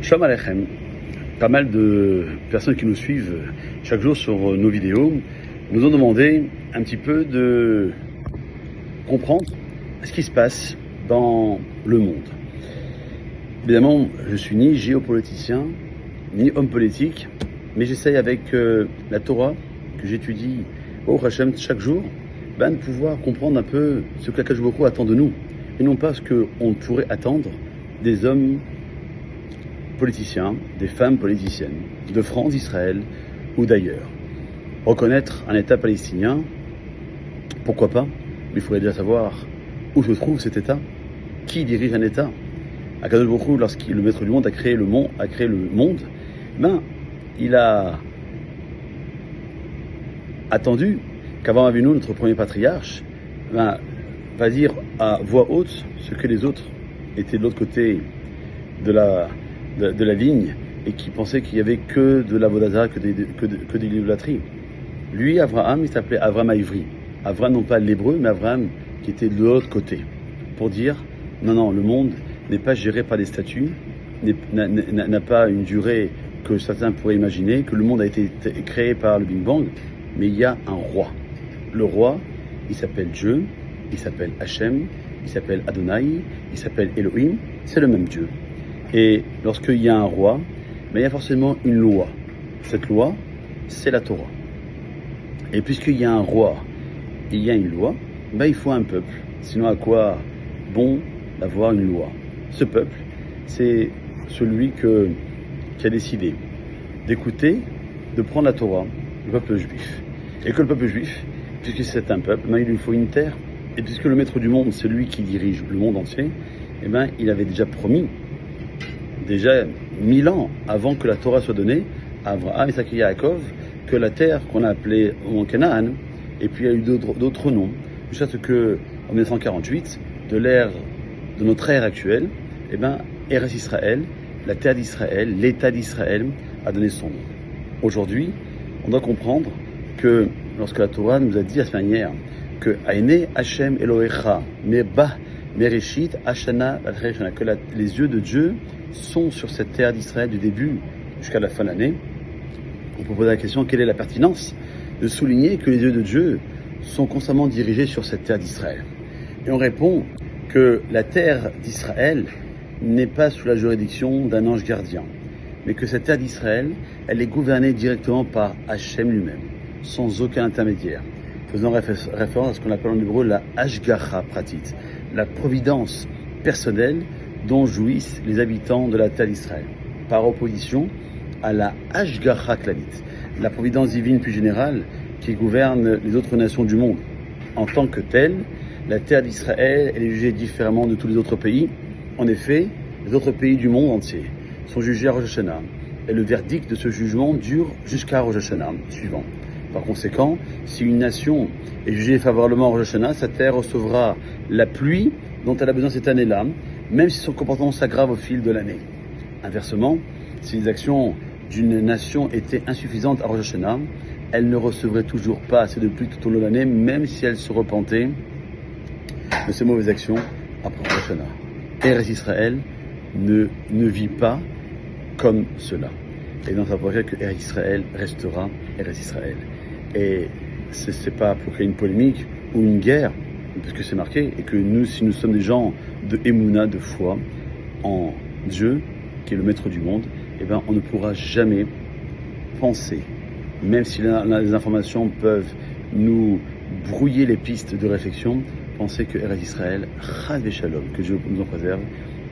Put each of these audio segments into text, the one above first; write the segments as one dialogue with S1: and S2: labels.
S1: Shalom Aleichem. Pas mal de personnes qui nous suivent chaque jour sur nos vidéos nous ont demandé un petit peu de comprendre ce qui se passe dans le monde. Évidemment, je suis ni géopoliticien, ni homme politique, mais j'essaye avec la Torah que j'étudie au Hachem chaque jour, de pouvoir comprendre un peu ce que l'Akadosh Baruch Hu attend de nous, et non pas ce qu'on pourrait attendre des hommes politiciens, des femmes politiciennes, de France, d'Israël ou d'ailleurs. Reconnaître un État palestinien, pourquoi pas, mais il faudrait déjà savoir où se trouve cet État, qui dirige un État. Akadosh Baruch Hu, lorsqu'il, le maître du monde, a créé le monde, il a attendu qu'Avraham Avinu, notre premier patriarche, va dire à voix haute ce que les autres étaient de l'autre côté de la ligne et qui pensaient qu'il n'y avait que de l'avodah, que de l'idolâtrie. Lui, Avraham, il s'appelait Avraham Ivri. Avraham, non pas l'hébreu, mais Avraham qui était de l'autre côté. Pour dire, non, le monde n'est pas géré par des statuts, n'a pas une durée que certains pourraient imaginer, que le monde a été créé par le Big Bang, mais il y a un roi. Le roi, il s'appelle Dieu, il s'appelle Hachem, il s'appelle Adonai, il s'appelle Elohim, c'est le même Dieu. Et lorsqu'il y a un roi, il y a forcément une loi. Cette loi, c'est la Torah. Et puisqu'il y a un roi, il y a une loi, il faut un peuple. Sinon, à quoi bon d'avoir une loi? Ce peuple, c'est celui qui a décidé d'écouter, de prendre la Torah, le peuple juif. Et que le peuple juif, puisque c'est un peuple, il lui faut une terre. Et puisque le maître du monde, c'est lui qui dirige le monde entier, il avait déjà promis, déjà 1000 ans avant que la Torah soit donnée, à Abraham, Isaac et Yaakov, que la terre qu'on a appelée Canaan, et puis il y a eu d'autres noms, jusqu'à ce que, en 1948, de notre ère actuelle, Eretz Israël, la terre d'Israël, l'État d'Israël, a donné son nom. Aujourd'hui, on doit comprendre que lorsque la Torah nous a dit à cette manière que Aïne Hashem Elohecha Mereshit Hashana, que les yeux de Dieu sont sur cette terre d'Israël du début jusqu'à la fin de l'année, on peut poser la question, quelle est la pertinence de souligner que les yeux de Dieu sont constamment dirigés sur cette terre d'Israël? Et on répond que la terre d'Israël n'est pas sous la juridiction d'un ange gardien, mais que cette terre d'Israël, elle est gouvernée directement par Hachem lui-même, sans aucun intermédiaire, faisant référence à ce qu'on appelle en hébreu la Hashgacha pratit, la providence personnelle dont jouissent les habitants de la terre d'Israël, par opposition à la Hashgacha klalit, la providence divine plus générale qui gouverne les autres nations du monde. En tant que telle, la terre d'Israël, elle est jugée différemment de tous les autres pays. En effet, les autres pays du monde entier sont jugés à Rosh Hashanah, et le verdict de ce jugement dure jusqu'à Rosh Hashanah suivant. Par conséquent, si une nation est jugée favorablement à Rosh Hashanah, sa terre recevra la pluie dont elle a besoin cette année-là, même si son comportement s'aggrave au fil de l'année. Inversement, si les actions d'une nation étaient insuffisantes à Rosh Hashanah, elle ne recevrait toujours pas assez de pluie tout au long de l'année, même si elle se repentait de ses mauvaises actions après Rosh Hashanah. Eretz Israël ne vit pas comme cela. Et dans sa projet que Eretz Israël restera Eretz Israël. Et c'est pas pour créer une polémique ou une guerre, puisque c'est marqué, et que nous, si nous sommes des gens de Emouna, de foi en Dieu, qui est le maître du monde, on ne pourra jamais penser, même si les informations peuvent nous brouiller les pistes de réflexion, penser que Eretz Israël, Chas v'Shalom, que Dieu nous en préserve,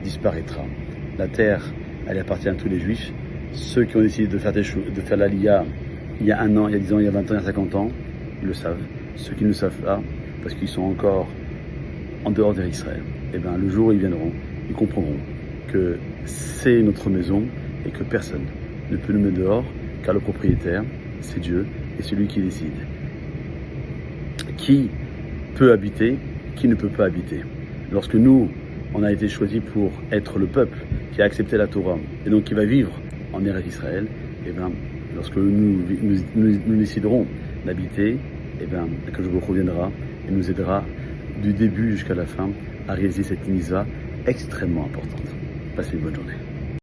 S1: disparaîtra. La terre, elle appartient à tous les juifs. Ceux qui ont décidé de faire l'Aliyah il y a 1 an, il y a 10 ans, il y a 20 ans, il y a 50 ans, ils le savent. Ceux qui ne le savent pas, parce qu'ils sont encore en dehors d'Israël, le jour où ils viendront, ils comprendront que c'est notre maison et que personne ne peut nous mettre dehors, car le propriétaire, c'est Dieu et c'est lui qui décide. Qui peut habiter, qui ne peut pas habiter. Lorsque nous, on a été choisis pour être le peuple qui a accepté la Torah et donc qui va vivre en Eretz Israël, lorsque nous déciderons d'habiter, que je vous reviendra et nous aidera du début jusqu'à la fin à réaliser cette mitzvah extrêmement importante. Passez une bonne journée.